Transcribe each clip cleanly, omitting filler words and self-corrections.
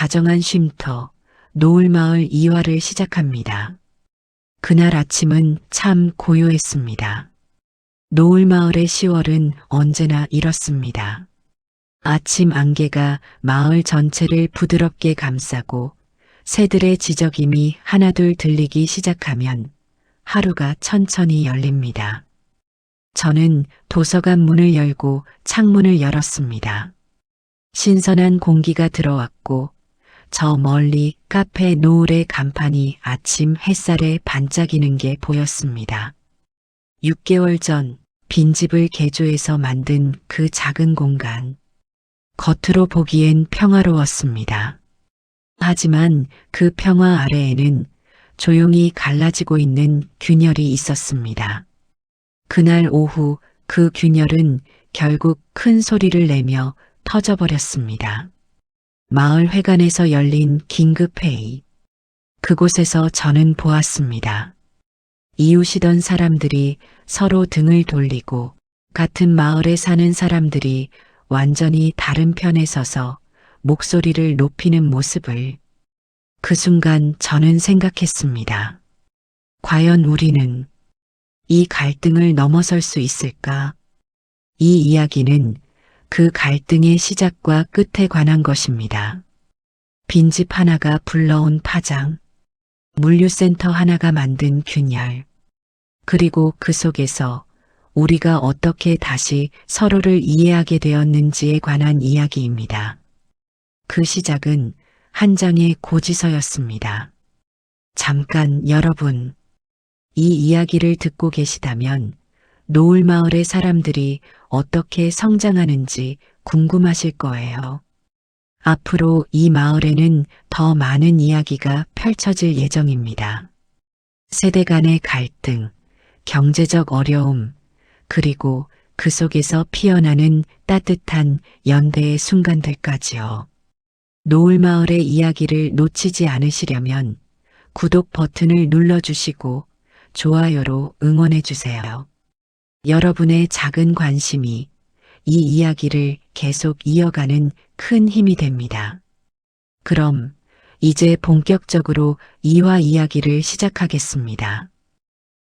다정한 쉼터, 노을마을 2화를 시작합니다. 그날 아침은 참 고요했습니다. 노을마을의 10월은 언제나 이렇습니다. 아침 안개가 마을 전체를 부드럽게 감싸고 새들의 지저귀이 하나둘 들리기 시작하면 하루가 천천히 열립니다. 저는 도서관 문을 열고 창문을 열었습니다. 신선한 공기가 들어왔고 저 멀리 카페 노을의 간판이 아침 햇살에 반짝이는 게 보였습니다. 6개월 전 빈집을 개조해서 만든 그 작은 공간. 겉으로 보기엔 평화로웠습니다. 하지만 그 평화 아래에는 조용히 갈라지고 있는 균열이 있었습니다. 그날 오후 그 균열은 결국 큰 소리를 내며 터져버렸습니다. 마을 회관에서 열린 긴급회의. 그곳에서 저는 보았습니다. 이웃이던 사람들이 서로 등을 돌리고 같은 마을에 사는 사람들이 완전히 다른 편에 서서 목소리를 높이는 모습을 그 순간 저는 생각했습니다. 과연 우리는 이 갈등을 넘어설 수 있을까? 이 이야기는 그 갈등의 시작과 끝에 관한 것입니다. 빈집 하나가 불러온 파장, 물류센터 하나가 만든 균열, 그리고 그 속에서 우리가 어떻게 다시 서로를 이해하게 되었는지에 관한 이야기입니다. 그 시작은 한 장의 고지서였습니다. 잠깐 여러분, 이 이야기를 듣고 계시다면 노을마을의 사람들이 어떻게 성장하는지 궁금하실 거예요. 앞으로 이 마을에는 더 많은 이야기가 펼쳐질 예정입니다. 세대 간의 갈등, 경제적 어려움, 그리고 그 속에서 피어나는 따뜻한 연대의 순간들까지요. 노을마을의 이야기를 놓치지 않으시려면 구독 버튼을 눌러주시고 좋아요로 응원해주세요. 여러분의 작은 관심이 이 이야기를 계속 이어가는 큰 힘이 됩니다. 그럼 이제 본격적으로 2화 이야기를 시작하겠습니다.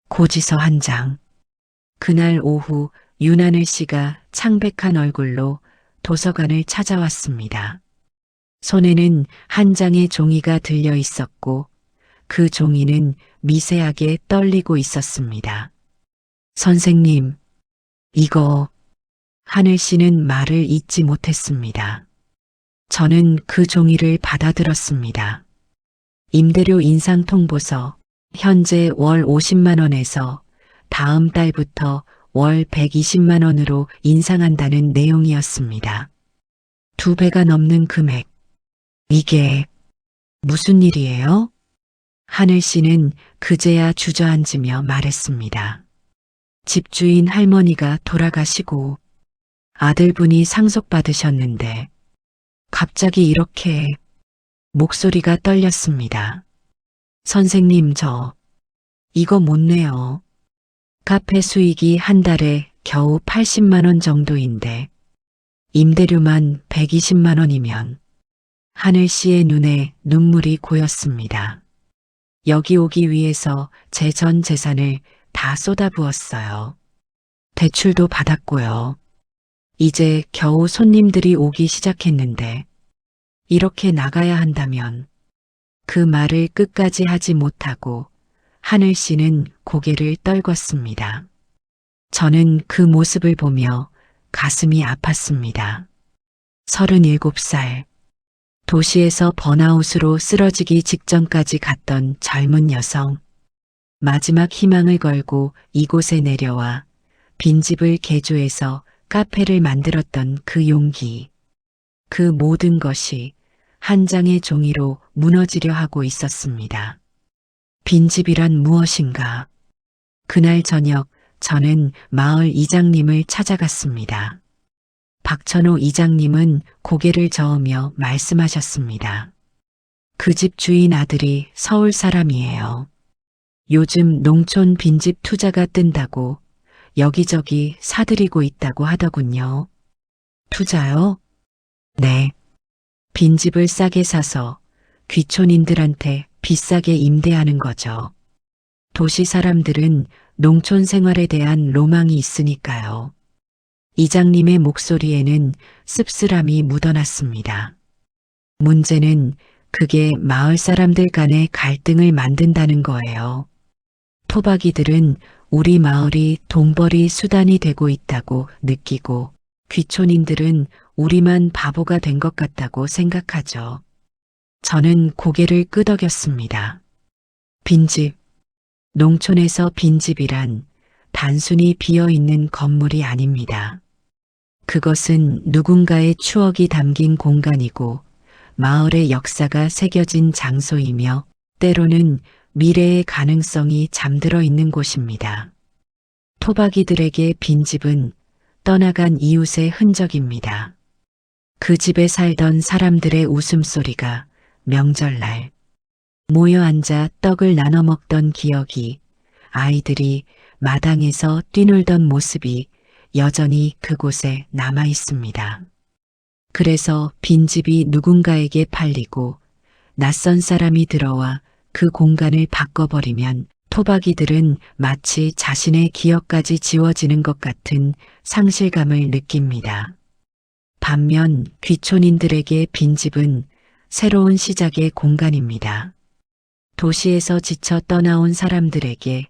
고지서 한 장. 그날 오후 윤하늘 씨가 창백한 얼굴로 도서관을 찾아왔습니다. 손에는 한 장의 종이가 들려 있었고 그 종이는 미세하게 떨리고 있었습니다. 선생님, 이거... 하늘 씨는 말을 잇지 못했습니다. 저는 그 종이를 받아들었습니다. 임대료 인상 통보서, 현재 월 50만 원에서 다음 달부터 월 120만 원으로 인상한다는 내용이었습니다. 2배가 넘는 금액. 이게 무슨 일이에요? 하늘 씨는 그제야 주저앉으며 말했습니다. 집주인 할머니가 돌아가시고 아들분이 상속받으셨는데 갑자기 이렇게 목소리가 떨렸습니다. 선생님 이거 못 내요. 카페 수익이 한 달에 겨우 80만 원 정도인데 임대료만 120만 원이면 하늘 씨의 눈에 눈물이 고였습니다. 여기 오기 위해서 제 전 재산을 다 쏟아부었어요. 대출도 받았고요. 이제 겨우 손님들이 오기 시작했는데 이렇게 나가야 한다면 그 말을 끝까지 하지 못하고 하늘 씨는 고개를 떨궜습니다. 저는 그 모습을 보며 가슴이 아팠습니다. 37살. 도시에서 번아웃으로 쓰러지기 직전까지 갔던 젊은 여성. 마지막 희망을 걸고 이곳에 내려와 빈집을 개조해서 카페를 만들었던 그 용기. 그 모든 것이 한 장의 종이로 무너지려 하고 있었습니다. 빈집이란 무엇인가? 그날 저녁 저는 마을 이장님을 찾아갔습니다. 박천호 이장님은 고개를 저으며 말씀하셨습니다. 그 집 주인 아들이 서울 사람이에요. 요즘 농촌 빈집 투자가 뜬다고 여기저기 사들이고 있다고 하더군요. 투자요? 네. 빈집을 싸게 사서 귀촌인들한테 비싸게 임대하는 거죠. 도시 사람들은 농촌 생활에 대한 로망이 있으니까요. 이장님의 목소리에는 씁쓸함이 묻어났습니다. 문제는 그게 마을 사람들 간의 갈등을 만든다는 거예요. 토박이들은 우리 마을이 돈벌이 수단이 되고 있다고 느끼고 귀촌인들은 우리만 바보가 된 것 같다고 생각하죠. 저는 고개를 끄덕였습니다. 빈집. 농촌에서 빈집이란 단순히 비어있는 건물이 아닙니다. 그것은 누군가의 추억이 담긴 공간이고 마을의 역사가 새겨진 장소이며 때로는 미래의 가능성이 잠들어 있는 곳입니다. 토박이들에게 빈집은 떠나간 이웃의 흔적입니다. 그 집에 살던 사람들의 웃음소리가 명절날 모여 앉아 떡을 나눠 먹던 기억이, 아이들이 마당에서 뛰놀던 모습이 여전히 그곳에 남아 있습니다. 그래서 빈집이 누군가에게 팔리고 낯선 사람이 들어와 그 공간을 바꿔버리면 토박이들은 마치 자신의 기억까지 지워지는 것 같은 상실감을 느낍니다. 반면 귀촌인들에게 빈집은 새로운 시작의 공간입니다. 도시에서 지쳐 떠나온 사람들에게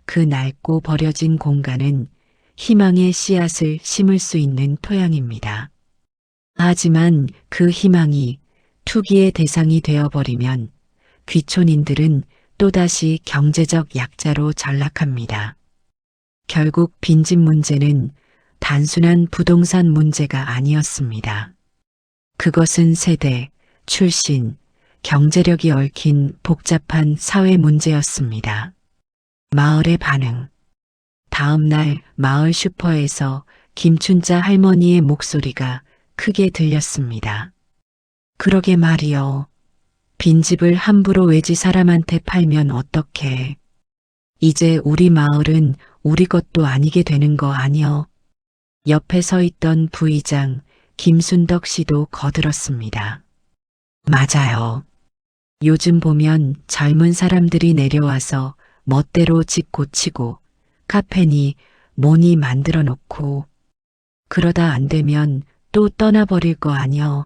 그 낡고 버려진 공간은 희망의 씨앗을 심을 수 있는 토양입니다. 하지만 그 희망이 투기의 대상이 되어버리면 귀촌인들은 또다시 경제적 약자로 전락합니다. 결국 빈집 문제는 단순한 부동산 문제가 아니었습니다. 그것은 세대, 출신, 경제력이 얽힌 복잡한 사회 문제였습니다. 마을의 반응. 다음 날 마을 슈퍼에서 김춘자 할머니의 목소리가 크게 들렸습니다. 그러게 말이요. 빈집을 함부로 외지 사람한테 팔면 어떡해. 이제 우리 마을은 우리 것도 아니게 되는 거 아니여. 옆에 서 있던 부의장 김순덕 씨도 거들었습니다. 맞아요. 요즘 보면 젊은 사람들이 내려와서 멋대로 집 고치고 카페니 뭐니 만들어 놓고 그러다 안 되면 또 떠나버릴 거 아니여.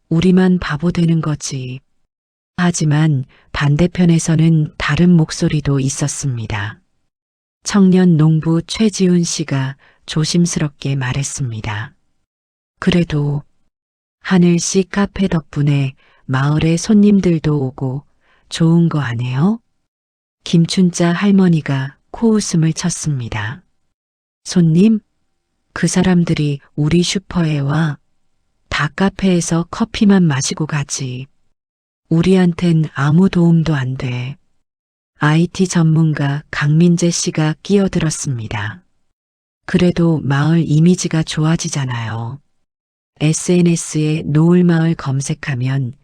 우리만 바보 되는 거지. 하지만 반대편에서는 다른 목소리도 있었습니다. 청년 농부 최지훈 씨가 조심스럽게 말했습니다. 그래도 하늘씨 카페 덕분에 마을에 손님들도 오고 좋은 거 아니에요? 김춘자 할머니가 코웃음을 쳤습니다. 손님? 그 사람들이 우리 슈퍼에 와. 다 카페에서 커피만 마시고 가지. 우리한텐 아무 도움도 안 돼. IT 전문가 강민재 씨가 끼어들었습니다. 그래도 마을 이미지가 좋아지잖아요. SNS에 노을마을 검색하면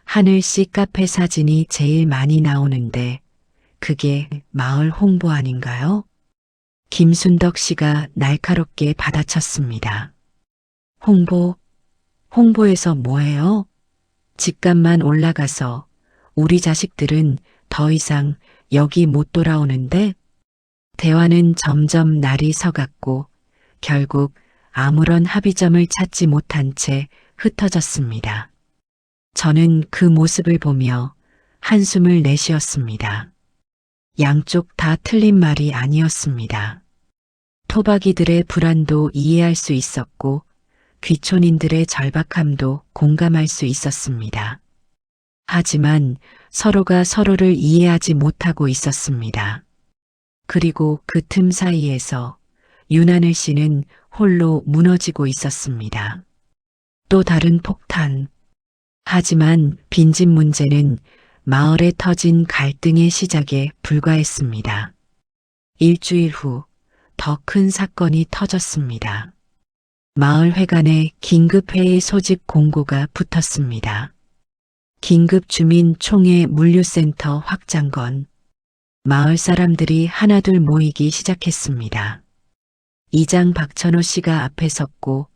하늘씨 카페 사진이 제일 많이 나오는데 그게 마을 홍보 아닌가요? 김순덕 씨가 날카롭게 받아쳤습니다. 홍보에서 뭐해요? 집값만 올라가서 우리 자식들은 더 이상 여기 못 돌아오는데? 대화는 점점 날이 서갔고 결국 아무런 합의점을 찾지 못한 채 흩어졌습니다. 저는 그 모습을 보며 한숨을 내쉬었습니다. 양쪽 다 틀린 말이 아니었습니다. 토박이들의 불안도 이해할 수 있었고 귀촌인들의 절박함도 공감할 수 있었습니다. 하지만 서로가 서로를 이해하지 못하고 있었습니다. 그리고 그 틈 사이에서 윤하늘 씨는 홀로 무너지고 있었습니다. 또 다른 폭탄. 하지만 빈집 문제는 마을에 터진 갈등의 시작에 불과했습니다. 일주일 후 더 큰 사건이 터졌습니다. 마을 회관에 긴급회의 소집 공고가 붙었습니다. 긴급 주민 총회 물류센터 확장건. 마을 사람들이 하나둘 모이기 시작했습니다. 이장 박천호 씨가 앞에 섰고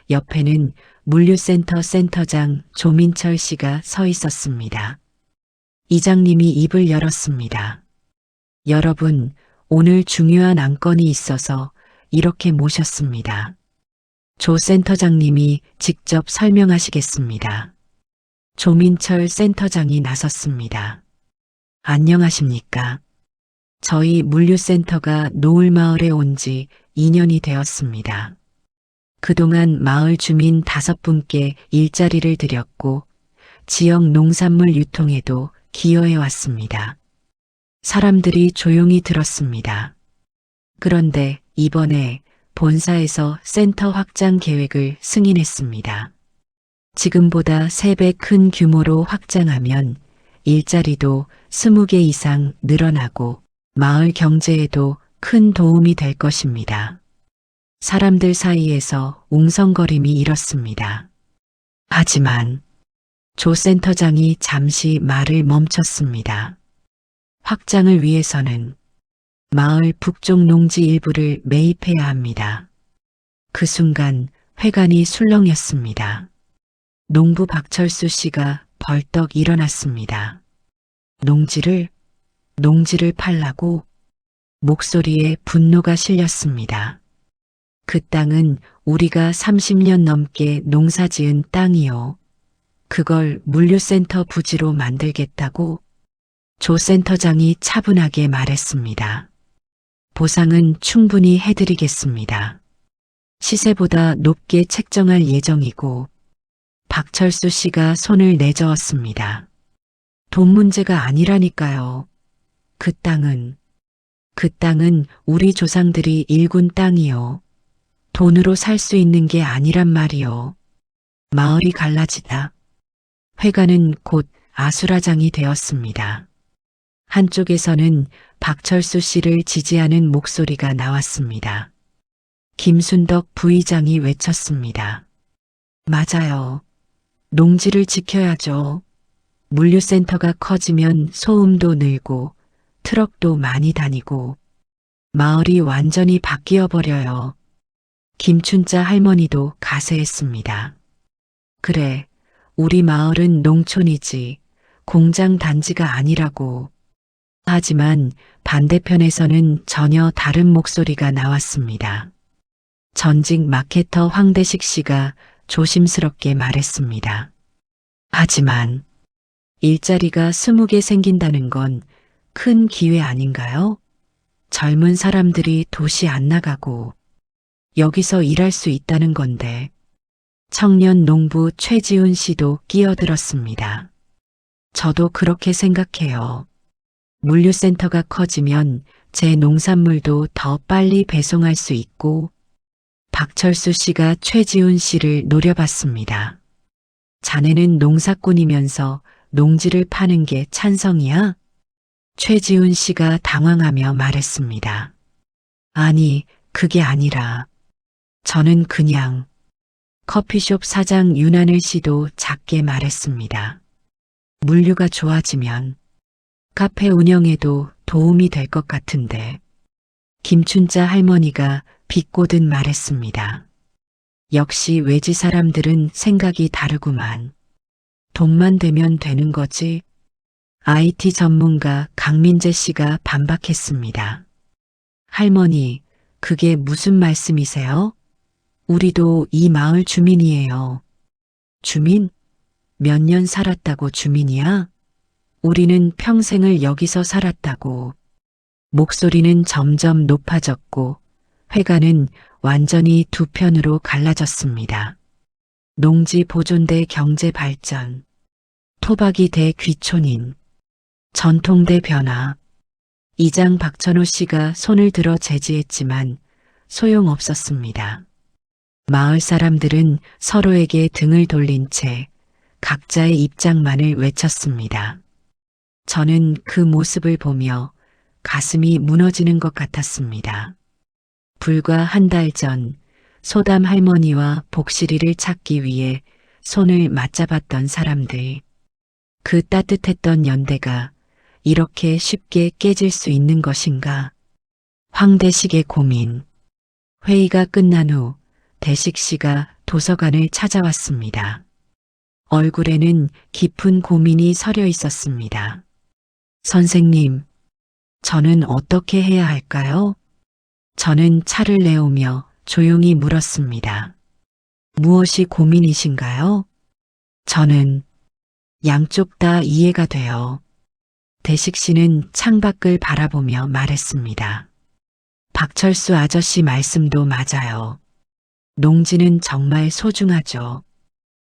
옆에는 물류센터 센터장 조민철 씨가 서 있었습니다. 이장님이 입을 열었습니다. 여러분, 오늘 중요한 안건이 있어서 이렇게 모셨습니다. 조 센터장님이 직접 설명하시겠습니다. 조민철 센터장이 나섰습니다. 안녕하십니까? 저희 물류센터가 노을마을에 온 지 2년이 되었습니다. 그동안 마을 주민 5분께 일자리를 드렸고 지역 농산물 유통에도 기여해 왔습니다. 사람들이 조용히 들었습니다. 그런데 이번에 본사에서 센터 확장 계획을 승인했습니다. 지금보다 3배 큰 규모로 확장하면 일자리도 20개 이상 늘어나고 마을 경제에도 큰 도움이 될 것입니다. 사람들 사이에서 웅성거림이 일었습니다. 하지만 조 센터장이 잠시 말을 멈췄습니다. 확장을 위해서는 마을 북쪽 농지 일부를 매입해야 합니다. 그 순간 회관이 술렁였습니다. 농부 박철수 씨가 벌떡 일어났습니다. 농지를 팔라고? 목소리에 분노가 실렸습니다. 그 땅은 우리가 30년 넘게 농사지은 땅이요. 그걸 물류센터 부지로 만들겠다고? 조 센터장이 차분하게 말했습니다. 보상은 충분히 해드리겠습니다. 시세보다 높게 책정할 예정이고 박철수 씨가 손을 내저었습니다. 돈 문제가 아니라니까요. 그 땅은 우리 조상들이 일군 땅이요. 돈으로 살 수 있는 게 아니란 말이요. 마을이 갈라지다. 회관은 곧 아수라장이 되었습니다. 한쪽에서는 박철수 씨를 지지하는 목소리가 나왔습니다. 김순덕 부의장이 외쳤습니다. 맞아요. 농지를 지켜야죠. 물류센터가 커지면 소음도 늘고 트럭도 많이 다니고 마을이 완전히 바뀌어 버려요. 김춘자 할머니도 가세했습니다. 그래, 우리 마을은 농촌이지 공장 단지가 아니라고. 하지만 반대편에서는 전혀 다른 목소리가 나왔습니다. 전직 마케터 황대식 씨가 조심스럽게 말했습니다. 하지만 일자리가 20개 생긴다는 건 큰 기회 아닌가요? 젊은 사람들이 도시 안 나가고 여기서 일할 수 있다는 건데. 청년 농부 최지훈 씨도 끼어들었습니다. 저도 그렇게 생각해요. 물류센터가 커지면 제 농산물도 더 빨리 배송할 수 있고. 박철수 씨가 최지훈 씨를 노려봤습니다. 자네는 농사꾼이면서 농지를 파는 게 찬성이야? 최지훈 씨가 당황하며 말했습니다. 아니, 그게 아니라 저는 그냥. 커피숍 사장 윤하늘 씨도 작게 말했습니다. 물류가 좋아지면 카페 운영에도 도움이 될 것 같은데. 김춘자 할머니가 비꼬듯 말했습니다. 역시 외지 사람들은 생각이 다르구만. 돈만 되면 되는 거지. IT 전문가 강민재 씨가 반박했습니다. 할머니, 그게 무슨 말씀이세요? 우리도 이 마을 주민이에요. 주민? 몇 년 살았다고 주민이야? 우리는 평생을 여기서 살았다고. 목소리는 점점 높아졌고 회관은 완전히 두 편으로 갈라졌습니다. 농지 보존 대 경제 발전, 토박이 대 귀촌인, 전통 대 변화. 이장 박천호 씨가 손을 들어 제지했지만 소용없었습니다. 마을 사람들은 서로에게 등을 돌린 채 각자의 입장만을 외쳤습니다. 저는 그 모습을 보며 가슴이 무너지는 것 같았습니다. 불과 한 달 전 소담 할머니와 복실이를 찾기 위해 손을 맞잡았던 사람들. 그 따뜻했던 연대가 이렇게 쉽게 깨질 수 있는 것인가? 황대식의 고민. 회의가 끝난 후 대식 씨가 도서관을 찾아왔습니다. 얼굴에는 깊은 고민이 서려 있었습니다. 선생님, 저는 어떻게 해야 할까요? 저는 차를 내오며 조용히 물었습니다. 무엇이 고민이신가요? 저는 양쪽 다 이해가 돼요. 대식 씨는 창밖을 바라보며 말했습니다. 박철수 아저씨 말씀도 맞아요. 농지는 정말 소중하죠.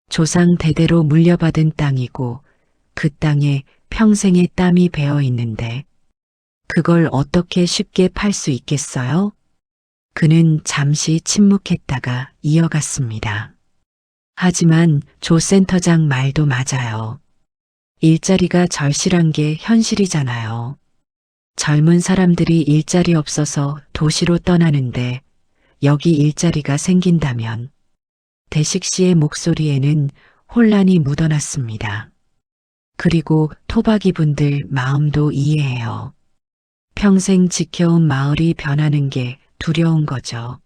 조상 대대로 물려받은 땅이고 그 땅에 평생의 땀이 배어 있는데 그걸 어떻게 쉽게 팔 수 있겠어요? 그는 잠시 침묵했다가 이어갔습니다. 하지만 조 센터장 말도 맞아요. 일자리가 절실한 게 현실이잖아요. 젊은 사람들이 일자리 없어서 도시로 떠나는데 여기 일자리가 생긴다면 대식 씨의 목소리에는 혼란이 묻어났습니다. 그리고 토박이 분들 마음도 이해해요. 평생 지켜온 마을이 변하는 게 두려운 거죠.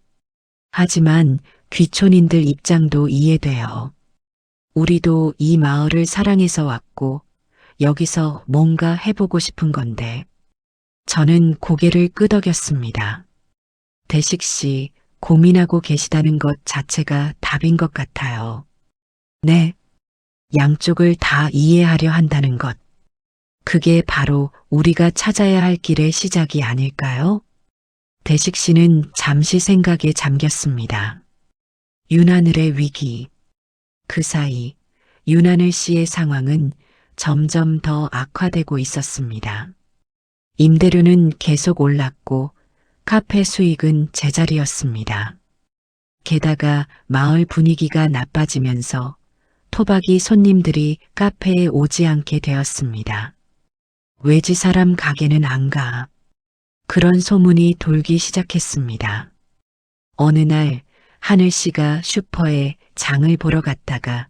하지만 귀촌인들 입장도 이해돼요. 우리도 이 마을을 사랑해서 왔고 여기서 뭔가 해보고 싶은 건데 저는 고개를 끄덕였습니다. 대식 씨, 고민하고 계시다는 것 자체가 답인 것 같아요. 네, 양쪽을 다 이해하려 한다는 것. 그게 바로 우리가 찾아야 할 길의 시작이 아닐까요? 대식 씨는 잠시 생각에 잠겼습니다. 윤하늘의 위기. 그 사이 윤하늘 씨의 상황은 점점 더 악화되고 있었습니다. 임대료는 계속 올랐고 카페 수익은 제자리였습니다. 게다가 마을 분위기가 나빠지면서 토박이 손님들이 카페에 오지 않게 되었습니다. 외지 사람 가게는 안 가. 그런 소문이 돌기 시작했습니다. 어느 날 하늘 씨가 슈퍼에 장을 보러 갔다가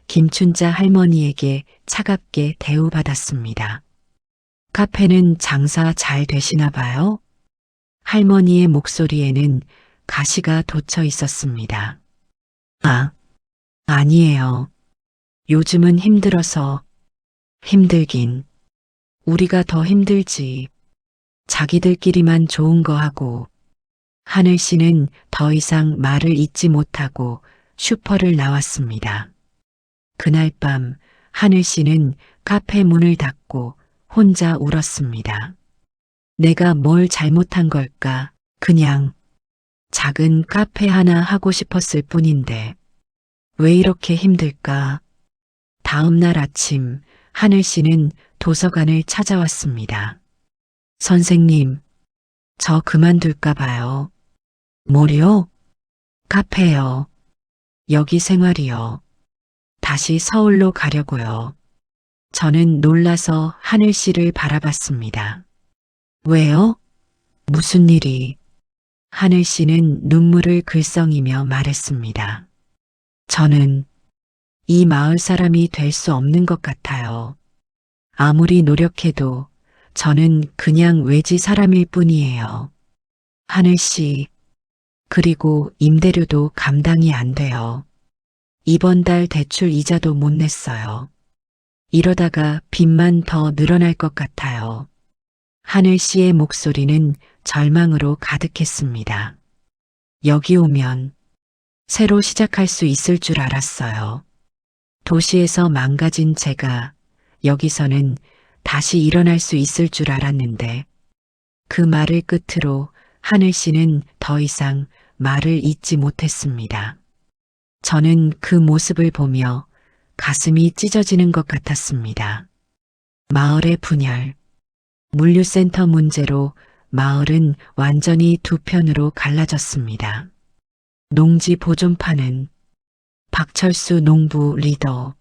김춘자 할머니에게 차갑게 대우받았습니다. 카페는 장사 잘 되시나 봐요? 할머니의 목소리에는 가시가 돋쳐 있었습니다. 아, 아니에요. 요즘은 힘들어서. 힘들긴. 우리가 더 힘들지. 자기들끼리만 좋은 거 하고. 하늘 씨는 더 이상 말을 잇지 못하고 슈퍼를 나왔습니다. 그날 밤 하늘 씨는 카페 문을 닫고 혼자 울었습니다. 내가 뭘 잘못한 걸까? 그냥 작은 카페 하나 하고 싶었을 뿐인데 왜 이렇게 힘들까? 다음 날 아침 하늘 씨는 도서관을 찾아왔습니다. 선생님, 저 그만둘까 봐요. 뭐요? 카페요. 여기 생활이요. 다시 서울로 가려고요. 저는 놀라서 하늘 씨를 바라봤습니다. 왜요? 무슨 일이? 하늘 씨는 눈물을 글썽이며 말했습니다. 저는 이 마을 사람이 될 수 없는 것 같아요. 아무리 노력해도 저는 그냥 외지 사람일 뿐이에요. 하늘 씨, 그리고 임대료도 감당이 안 돼요. 이번 달 대출 이자도 못 냈어요. 이러다가 빚만 더 늘어날 것 같아요. 하늘 씨의 목소리는 절망으로 가득했습니다. 여기 오면 새로 시작할 수 있을 줄 알았어요. 도시에서 망가진 제가 여기서는 다시 일어날 수 있을 줄 알았는데 그 말을 끝으로 하늘 씨는 더 이상 말을 잇지 못했습니다. 저는 그 모습을 보며 가슴이 찢어지는 것 같았습니다. 마을의 분열, 물류센터 문제로 마을은 완전히 두 편으로 갈라졌습니다. 농지 보존파는 박철수 농부 리더,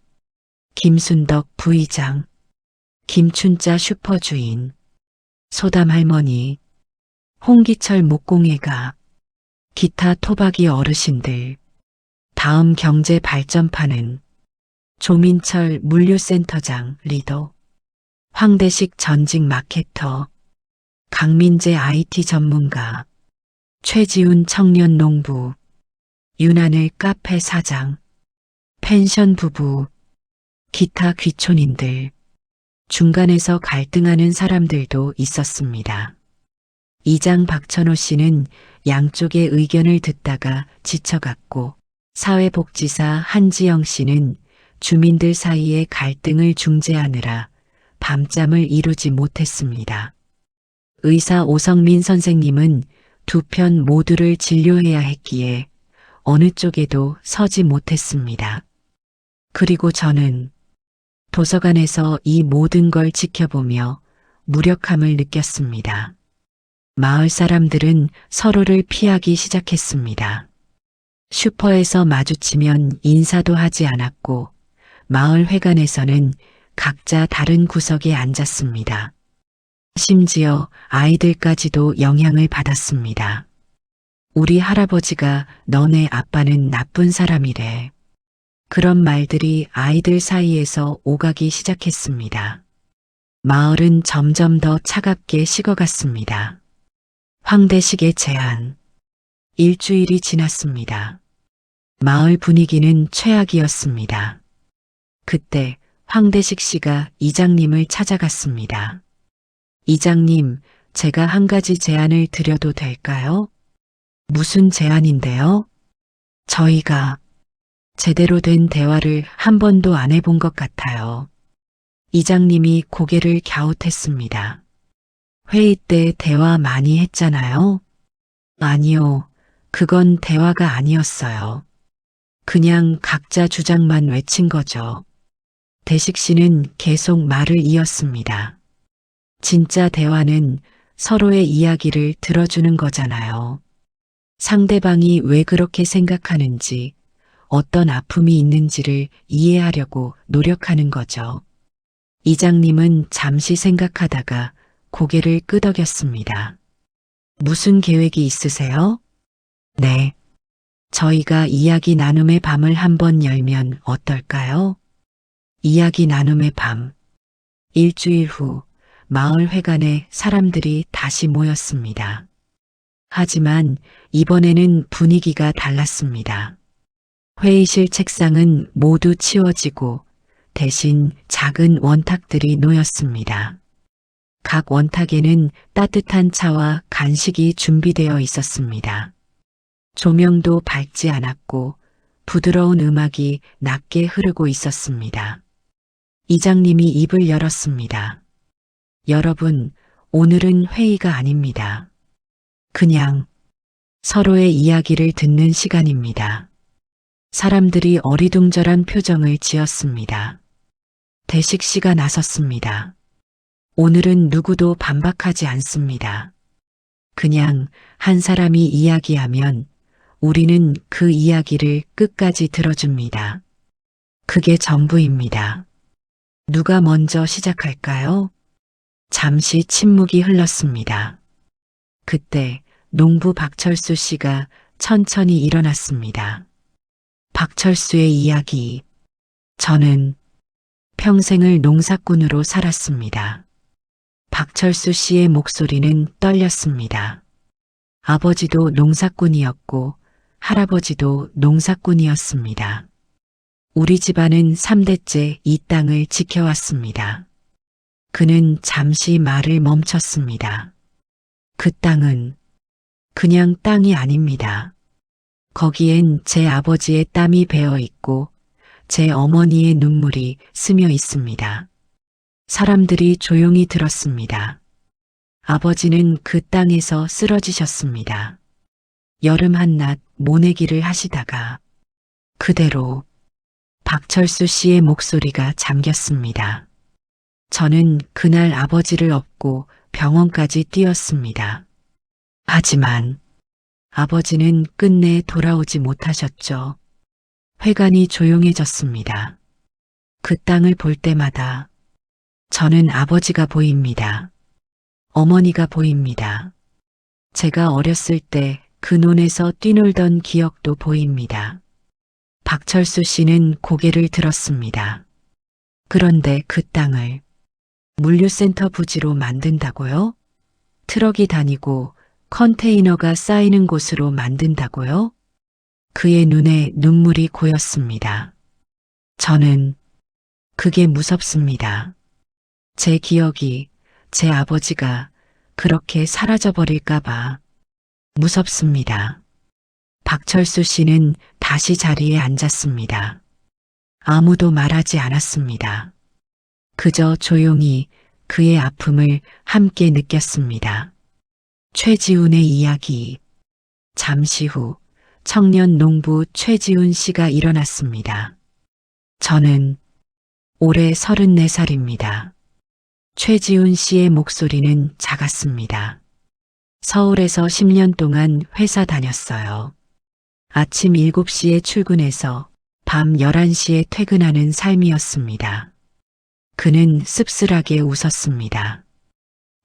김순덕 부의장, 김춘자 슈퍼주인, 소담 할머니, 홍기철 목공예가, 기타 토박이 어르신들, 다음 경제 발전파는 조민철 물류센터장 리더, 황대식 전직 마케터, 강민재 IT 전문가, 최지훈 청년 농부, 윤하늘 카페 사장, 펜션 부부, 기타 귀촌인들, 중간에서 갈등하는 사람들도 있었습니다. 이장 박천호 씨는 양쪽의 의견을 듣다가 지쳐갔고, 사회복지사 한지영 씨는 주민들 사이의 갈등을 중재하느라 밤잠을 이루지 못했습니다. 의사 오성민 선생님은 두 편 모두를 진료해야 했기에 어느 쪽에도 서지 못했습니다. 그리고 저는 도서관에서 이 모든 걸 지켜보며 무력함을 느꼈습니다. 마을 사람들은 서로를 피하기 시작했습니다. 슈퍼에서 마주치면 인사도 하지 않았고 마을 회관에서는 각자 다른 구석에 앉았습니다. 심지어 아이들까지도 영향을 받았습니다. 우리 할아버지가 너네 아빠는 나쁜 사람이래. 그런 말들이 아이들 사이에서 오가기 시작했습니다. 마을은 점점 더 차갑게 식어갔습니다. 황대식의 제안. 일주일이 지났습니다. 마을 분위기는 최악이었습니다. 그때 황대식 씨가 이장님을 찾아갔습니다. 이장님, 제가 한 가지 제안을 드려도 될까요? 무슨 제안인데요? 저희가 제대로 된 대화를 한 번도 안 해본 것 같아요. 이장님이 고개를 갸웃했습니다. 회의 때 대화 많이 했잖아요? 아니요, 그건 대화가 아니었어요. 그냥 각자 주장만 외친 거죠. 대식 씨는 계속 말을 이었습니다. 진짜 대화는 서로의 이야기를 들어주는 거잖아요. 상대방이 왜 그렇게 생각하는지, 어떤 아픔이 있는지를 이해하려고 노력하는 거죠. 이장님은 잠시 생각하다가 고개를 끄덕였습니다. 무슨 계획이 있으세요? 네. 저희가 이야기 나눔의 밤을 한번 열면 어떨까요? 이야기 나눔의 밤. 일주일 후 마을 회관에 사람들이 다시 모였습니다. 하지만 이번에는 분위기가 달랐습니다. 회의실 책상은 모두 치워지고 대신 작은 원탁들이 놓였습니다. 각 원탁에는 따뜻한 차와 간식이 준비되어 있었습니다. 조명도 밝지 않았고 부드러운 음악이 낮게 흐르고 있었습니다. 이장님이 입을 열었습니다. 여러분, 오늘은 회의가 아닙니다. 그냥 서로의 이야기를 듣는 시간입니다. 사람들이 어리둥절한 표정을 지었습니다. 대식 씨가 나섰습니다. 오늘은 누구도 반박하지 않습니다. 그냥 한 사람이 이야기하면 우리는 그 이야기를 끝까지 들어줍니다. 그게 전부입니다. 누가 먼저 시작할까요? 잠시 침묵이 흘렀습니다. 그때 농부 박철수 씨가 천천히 일어났습니다. 박철수의 이야기. 저는 평생을 농사꾼으로 살았습니다. 박철수 씨의 목소리는 떨렸습니다. 아버지도 농사꾼이었고 할아버지도 농사꾼이었습니다. 우리 집안은 3대째 이 땅을 지켜왔습니다. 그는 잠시 말을 멈췄습니다. 그 땅은 그냥 땅이 아닙니다. 거기엔 제 아버지의 땀이 배어 있고 제 어머니의 눈물이 스며 있습니다. 사람들이 조용히 들었습니다. 아버지는 그 땅에서 쓰러지셨습니다. 여름 한낮 모내기를 하시다가 그대로 박철수 씨의 목소리가 잠겼습니다. 저는 그날 아버지를 업고 병원까지 뛰었습니다. 하지만 아버지는 끝내 돌아오지 못하셨죠. 회관이 조용해졌습니다. 그 땅을 볼 때마다 저는 아버지가 보입니다. 어머니가 보입니다. 제가 어렸을 때 그 논에서 뛰놀던 기억도 보입니다. 박철수 씨는 고개를 들었습니다. 그런데 그 땅을 물류센터 부지로 만든다고요? 트럭이 다니고 컨테이너가 쌓이는 곳으로 만든다고요? 그의 눈에 눈물이 고였습니다. 저는 그게 무섭습니다. 제 기억이, 제 아버지가 그렇게 사라져버릴까봐 무섭습니다. 박철수 씨는 다시 자리에 앉았습니다. 아무도 말하지 않았습니다. 그저 조용히 그의 아픔을 함께 느꼈습니다. 최지훈의 이야기. 잠시 후 청년 농부 최지훈 씨가 일어났습니다. 저는 올해 34살입니다. 최지훈 씨의 목소리는 작았습니다. 서울에서 10년 동안 회사 다녔어요. 아침 7시에 출근해서 밤 11시에 퇴근하는 삶이었습니다. 그는 씁쓸하게 웃었습니다.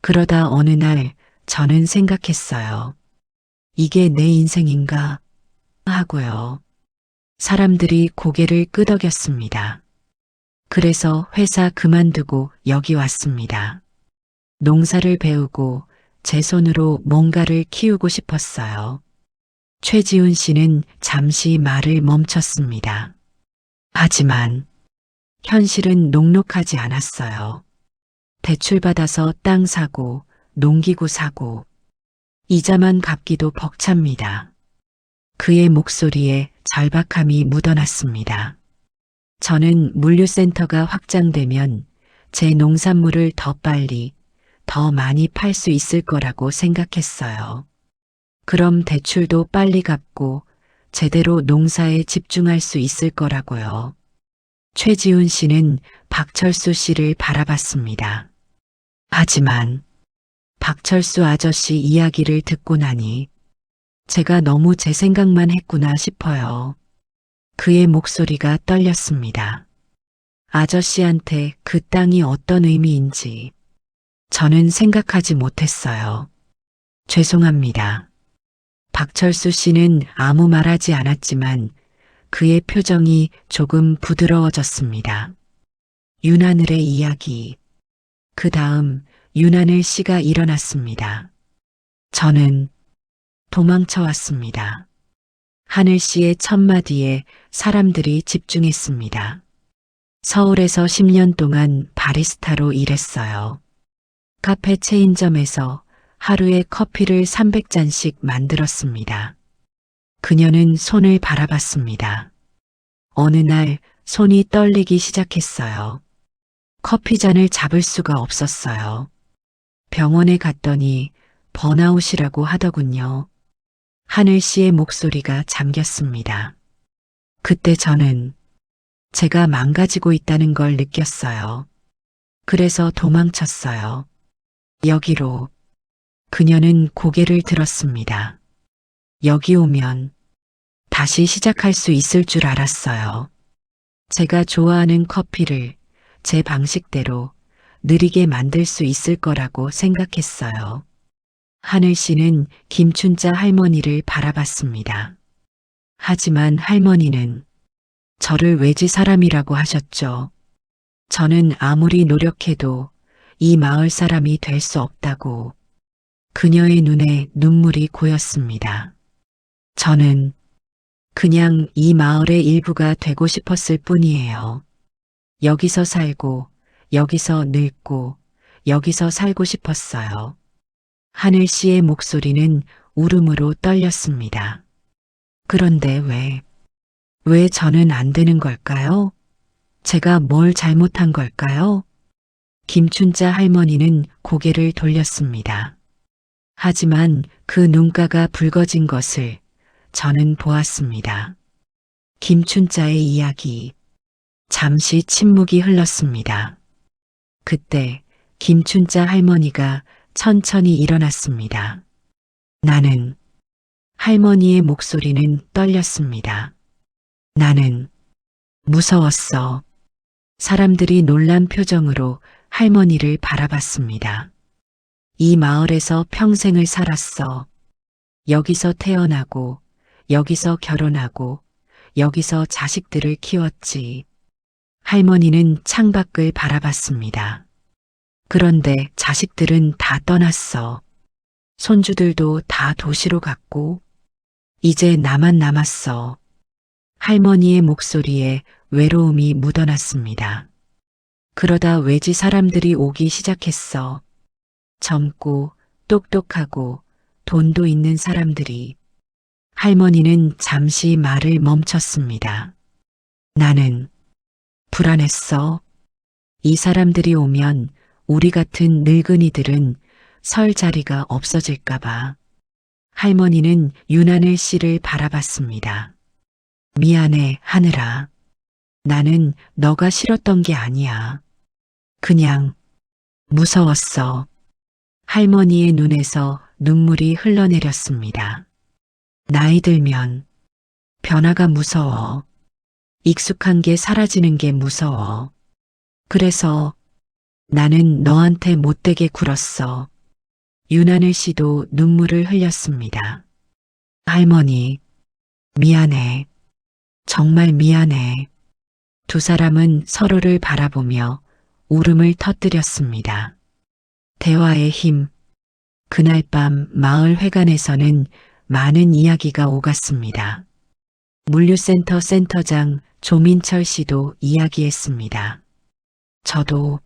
그러다 어느 날 저는 생각했어요. 이게 내 인생인가 하고요. 사람들이 고개를 끄덕였습니다. 그래서 회사 그만두고 여기 왔습니다. 농사를 배우고 제 손으로 뭔가를 키우고 싶었어요. 최지훈 씨는 잠시 말을 멈췄습니다. 하지만 현실은 녹록하지 않았어요. 대출받아서 땅 사고, 농기구 사고, 이자만 갚기도 벅찹니다. 그의 목소리에 절박함이 묻어났습니다. 저는 물류센터가 확장되면 제 농산물을 더 빨리, 더 많이 팔 수 있을 거라고 생각했어요. 그럼 대출도 빨리 갚고 제대로 농사에 집중할 수 있을 거라고요. 최지훈 씨는 박철수 씨를 바라봤습니다. 하지만 박철수 아저씨 이야기를 듣고 나니 제가 너무 제 생각만 했구나 싶어요. 그의 목소리가 떨렸습니다. 아저씨한테 그 땅이 어떤 의미인지 저는 생각하지 못했어요. 죄송합니다. 박철수 씨는 아무 말하지 않았지만 그의 표정이 조금 부드러워졌습니다. 윤하늘의 이야기. 그 다음 윤하늘 씨가 일어났습니다. 저는 도망쳐 왔습니다. 하늘 씨의 첫마디에 사람들이 집중했습니다. 서울에서 10년 동안 바리스타로 일했어요. 카페 체인점에서 하루에 커피를 300잔씩 만들었습니다. 그녀는 손을 바라봤습니다. 어느 날 손이 떨리기 시작했어요. 커피잔을 잡을 수가 없었어요. 병원에 갔더니 번아웃이라고 하더군요. 하늘 씨의 목소리가 잠겼습니다. 그때 저는 제가 망가지고 있다는 걸 느꼈어요. 그래서 도망쳤어요. 여기로. 그녀는 고개를 들었습니다. 여기 오면 다시 시작할 수 있을 줄 알았어요. 제가 좋아하는 커피를 제 방식대로 느리게 만들 수 있을 거라고 생각했어요. 하늘 씨는 김춘자 할머니를 바라봤습니다. 하지만 할머니는 저를 외지 사람이라고 하셨죠. 저는 아무리 노력해도 이 마을 사람이 될 수 없다고. 그녀의 눈에 눈물이 고였습니다. 저는 그냥 이 마을의 일부가 되고 싶었을 뿐이에요. 여기서 살고, 여기서 늙고, 여기서 살고 싶었어요. 하늘 씨의 목소리는 울음으로 떨렸습니다. 그런데 왜 저는 안 되는 걸까요? 제가 뭘 잘못한 걸까요? 김춘자 할머니는 고개를 돌렸습니다. 하지만 그 눈가가 붉어진 것을 저는 보았습니다. 김춘자의 이야기. 잠시 침묵이 흘렀습니다. 그때 김춘자 할머니가 천천히 일어났습니다. 나는, 할머니의 목소리는 떨렸습니다. 나는 무서웠어. 사람들이 놀란 표정으로 할머니를 바라봤습니다. 이 마을에서 평생을 살았어. 여기서 태어나고, 여기서 결혼하고, 여기서 자식들을 키웠지. 할머니는 창밖을 바라봤습니다. 그런데 자식들은 다 떠났어. 손주들도 다 도시로 갔고, 이제 나만 남았어. 할머니의 목소리에 외로움이 묻어났습니다. 그러다 외지 사람들이 오기 시작했어. 젊고 똑똑하고 돈도 있는 사람들이. 할머니는 잠시 말을 멈췄습니다. 나는 불안했어. 이 사람들이 오면 우리 같은 늙은이들은 설 자리가 없어질까봐. 할머니는 윤하늘 씨를 바라봤습니다. 미안해, 하늘아. 나는 너가 싫었던 게 아니야. 그냥 무서웠어. 할머니의 눈에서 눈물이 흘러내렸습니다. 나이 들면 변화가 무서워. 익숙한 게 사라지는 게 무서워. 그래서 나는 너한테 못되게 굴었어. 윤하늘 씨도 눈물을 흘렸습니다. 할머니, 미안해. 정말 미안해. 두 사람은 서로를 바라보며 울음을 터뜨렸습니다. 대화의 힘. 그날 밤 마을 회관에서는 많은 이야기가 오갔습니다. 물류센터 센터장 조민철 씨도 이야기했습니다. 저도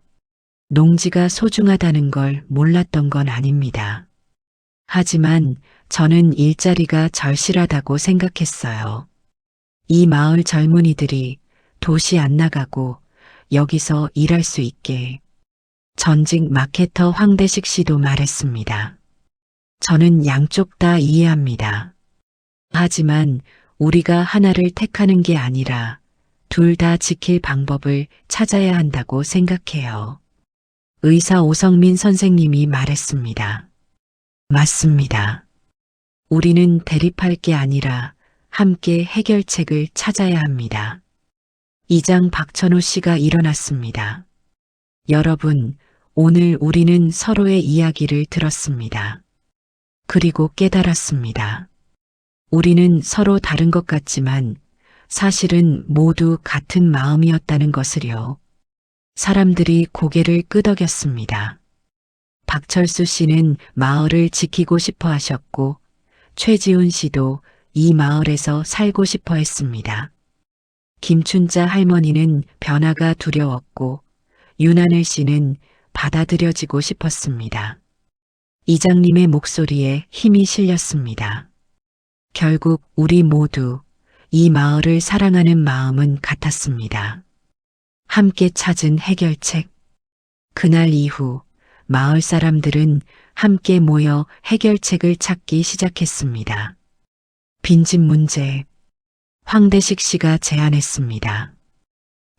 농지가 소중하다는 걸 몰랐던 건 아닙니다. 하지만 저는 일자리가 절실하다고 생각했어요. 이 마을 젊은이들이 도시 안 나가고 여기서 일할 수 있게. 전직 마케터 황대식 씨도 말했습니다. 저는 양쪽 다 이해합니다. 하지만 우리가 하나를 택하는 게 아니라 둘 다 지킬 방법을 찾아야 한다고 생각해요. 의사 오성민 선생님이 말했습니다. 맞습니다. 우리는 대립할 게 아니라 함께 해결책을 찾아야 합니다. 이장 박천호 씨가 일어났습니다. 여러분, 오늘 우리는 서로의 이야기를 들었습니다. 그리고 깨달았습니다. 우리는 서로 다른 것 같지만 사실은 모두 같은 마음이었다는 것을요. 사람들이 고개를 끄덕였습니다. 박철수 씨는 마을을 지키고 싶어 하셨고 최지훈 씨도 이 마을에서 살고 싶어 했습니다. 김춘자 할머니는 변화가 두려웠고 윤하늘 씨는 받아들여지고 싶었습니다. 이장님의 목소리에 힘이 실렸습니다. 결국 우리 모두 이 마을을 사랑하는 마음은 같았습니다. 함께 찾은 해결책. 그날 이후 마을 사람들은 함께 모여 해결책을 찾기 시작했습니다. 빈집 문제. 황대식 씨가 제안했습니다.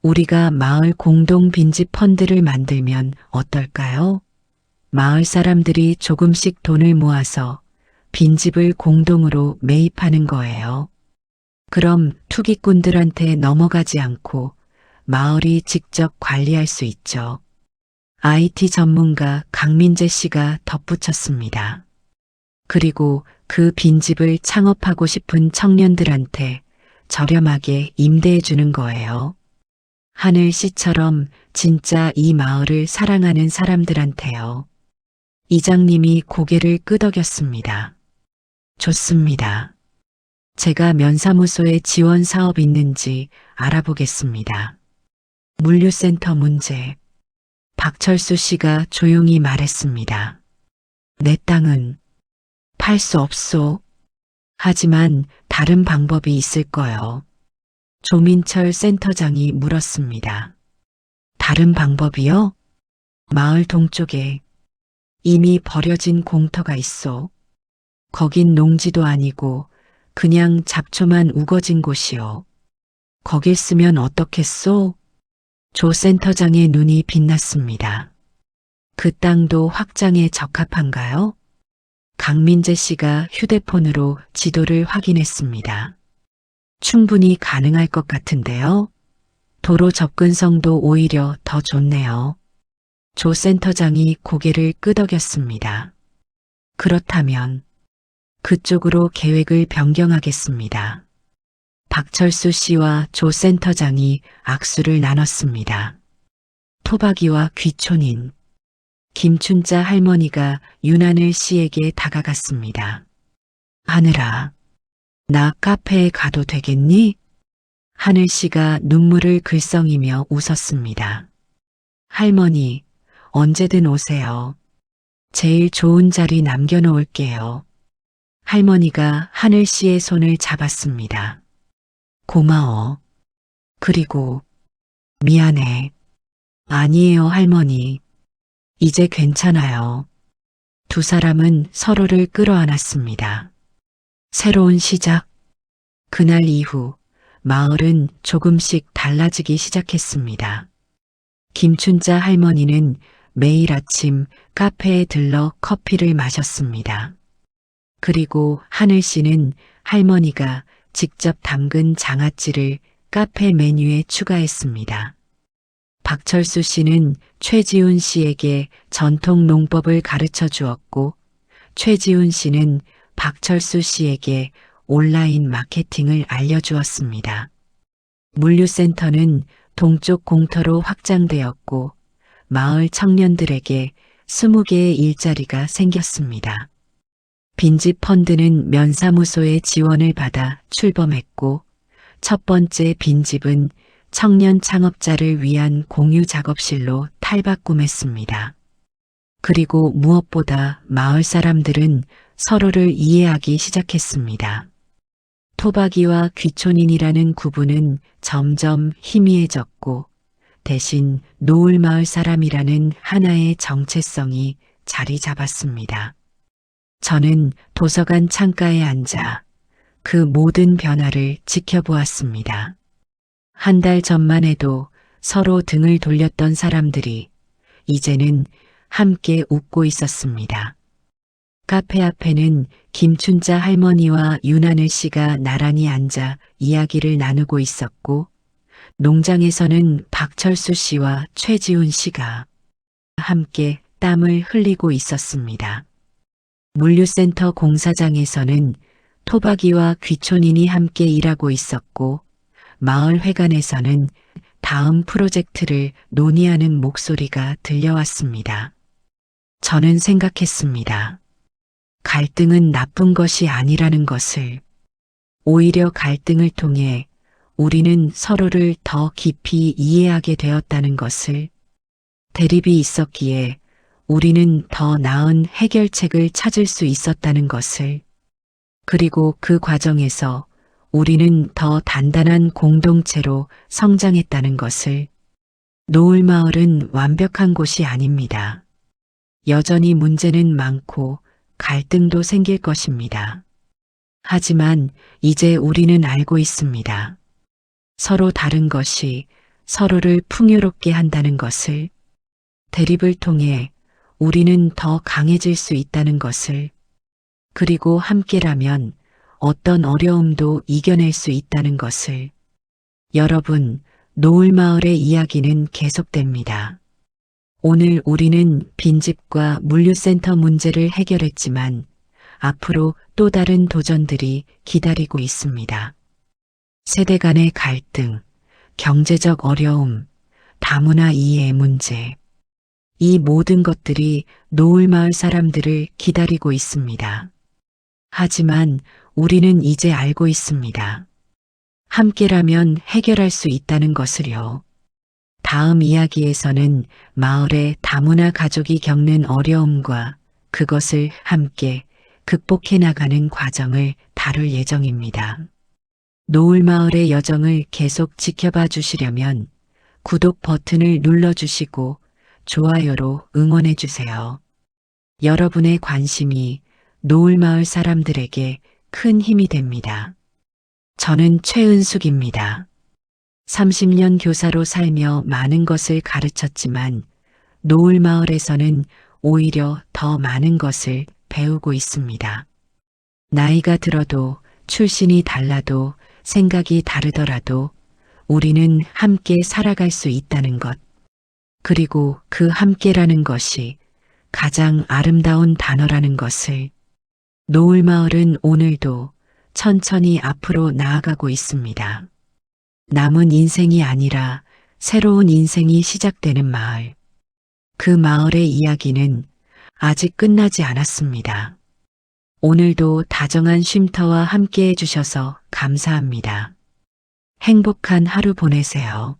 우리가 마을 공동 빈집 펀드를 만들면 어떨까요? 마을 사람들이 조금씩 돈을 모아서 빈집을 공동으로 매입하는 거예요. 그럼 투기꾼들한테 넘어가지 않고 마을이 직접 관리할 수 있죠. IT 전문가 강민재 씨가 덧붙였습니다. 그리고 그 빈집을 창업하고 싶은 청년들한테 저렴하게 임대해 주는 거예요. 하늘 씨처럼 진짜 이 마을을 사랑하는 사람들한테요. 이장님이 고개를 끄덕였습니다. 좋습니다. 제가 면사무소에 지원 사업 있는지 알아보겠습니다. 물류센터 문제. 박철수 씨가 조용히 말했습니다. 내 땅은 팔 수 없소. 하지만 다른 방법이 있을 거요. 조민철 센터장이 물었습니다. 다른 방법이요? 마을 동쪽에 이미 버려진 공터가 있어. 거긴 농지도 아니고 그냥 잡초만 우거진 곳이요. 거길 쓰면 어떻겠소? 조 센터장의 눈이 빛났습니다. 그 땅도 확장에 적합한가요? 강민재 씨가 휴대폰으로 지도를 확인했습니다. 충분히 가능할 것 같은데요. 도로 접근성도 오히려 더 좋네요. 조 센터장이 고개를 끄덕였습니다. 그렇다면 그쪽으로 계획을 변경하겠습니다. 박철수 씨와 조 센터장이 악수를 나눴습니다. 토박이와 귀촌인. 김춘자 할머니가 윤하늘 씨에게 다가갔습니다. 하늘아, 나 카페에 가도 되겠니? 하늘 씨가 눈물을 글썽이며 웃었습니다. 할머니, 언제든 오세요. 제일 좋은 자리 남겨놓을게요. 할머니가 하늘 씨의 손을 잡았습니다. 고마워. 그리고 미안해. 아니에요, 할머니. 이제 괜찮아요. 두 사람은 서로를 끌어안았습니다. 새로운 시작. 그날 이후 마을은 조금씩 달라지기 시작했습니다. 김춘자 할머니는 매일 아침 카페에 들러 커피를 마셨습니다. 그리고 하늘 씨는 할머니가 직접 담근 장아찌를 카페 메뉴에 추가했습니다. 박철수 씨는 최지훈 씨에게 전통 농법을 가르쳐 주었고, 최지훈 씨는 박철수 씨에게 온라인 마케팅을 알려주었습니다. 물류센터는 동쪽 공터로 확장되었고, 마을 청년들에게 20개의 일자리가 생겼습니다. 빈집 펀드는 면사무소의 지원을 받아 출범했고, 첫 번째 빈집은 청년 창업자를 위한 공유 작업실로 탈바꿈했습니다. 그리고 무엇보다 마을 사람들은 서로를 이해하기 시작했습니다. 토박이와 귀촌인이라는 구분은 점점 희미해졌고, 대신 노을마을 사람이라는 하나의 정체성이 자리 잡았습니다. 저는 도서관 창가에 앉아 그 모든 변화를 지켜보았습니다. 한 달 전만 해도 서로 등을 돌렸던 사람들이 이제는 함께 웃고 있었습니다. 카페 앞에는 김춘자 할머니와 윤하늘 씨가 나란히 앉아 이야기를 나누고 있었고, 농장에서는 박철수 씨와 최지훈 씨가 함께 땀을 흘리고 있었습니다. 물류센터 공사장에서는 토박이와 귀촌인이 함께 일하고 있었고, 마을 회관에서는 다음 프로젝트를 논의하는 목소리가 들려왔습니다. 저는 생각했습니다. 갈등은 나쁜 것이 아니라는 것을. 오히려 갈등을 통해 우리는 서로를 더 깊이 이해하게 되었다는 것을. 대립이 있었기에 우리는 더 나은 해결책을 찾을 수 있었다는 것을. 그리고 그 과정에서 우리는 더 단단한 공동체로 성장했다는 것을. 노을마을은 완벽한 곳이 아닙니다. 여전히 문제는 많고 갈등도 생길 것입니다. 하지만 이제 우리는 알고 있습니다. 서로 다른 것이 서로를 풍요롭게 한다는 것을. 대립을 통해 우리는 더 강해질 수 있다는 것을. 그리고 함께라면 어떤 어려움도 이겨낼 수 있다는 것을. 여러분, 노을마을의 이야기는 계속됩니다. 오늘 우리는 빈집과 물류센터 문제를 해결했지만 앞으로 또 다른 도전들이 기다리고 있습니다. 세대 간의 갈등, 경제적 어려움, 다문화 이해 문제. 이 모든 것들이 노을마을 사람들을 기다리고 있습니다. 하지만 우리는 이제 알고 있습니다. 함께라면 해결할 수 있다는 것을요. 다음 이야기에서는 마을의 다문화 가족이 겪는 어려움과 그것을 함께 극복해 나가는 과정을 다룰 예정입니다. 노을마을의 여정을 계속 지켜봐 주시려면 구독 버튼을 눌러주시고 좋아요로 응원해 주세요. 여러분의 관심이 노을마을 사람들에게 큰 힘이 됩니다. 저는 최은숙입니다. 30년 교사로 살며 많은 것을 가르쳤지만 노을마을에서는 오히려 더 많은 것을 배우고 있습니다. 나이가 들어도 출신이 달라도 생각이 다르더라도 우리는 함께 살아갈 수 있다는 것. 그리고 그 함께라는 것이 가장 아름다운 단어라는 것을. 노을마을은 오늘도 천천히 앞으로 나아가고 있습니다. 남은 인생이 아니라 새로운 인생이 시작되는 마을. 그 마을의 이야기는 아직 끝나지 않았습니다. 오늘도 다정한 쉼터와 함께 해주셔서 감사합니다. 행복한 하루 보내세요.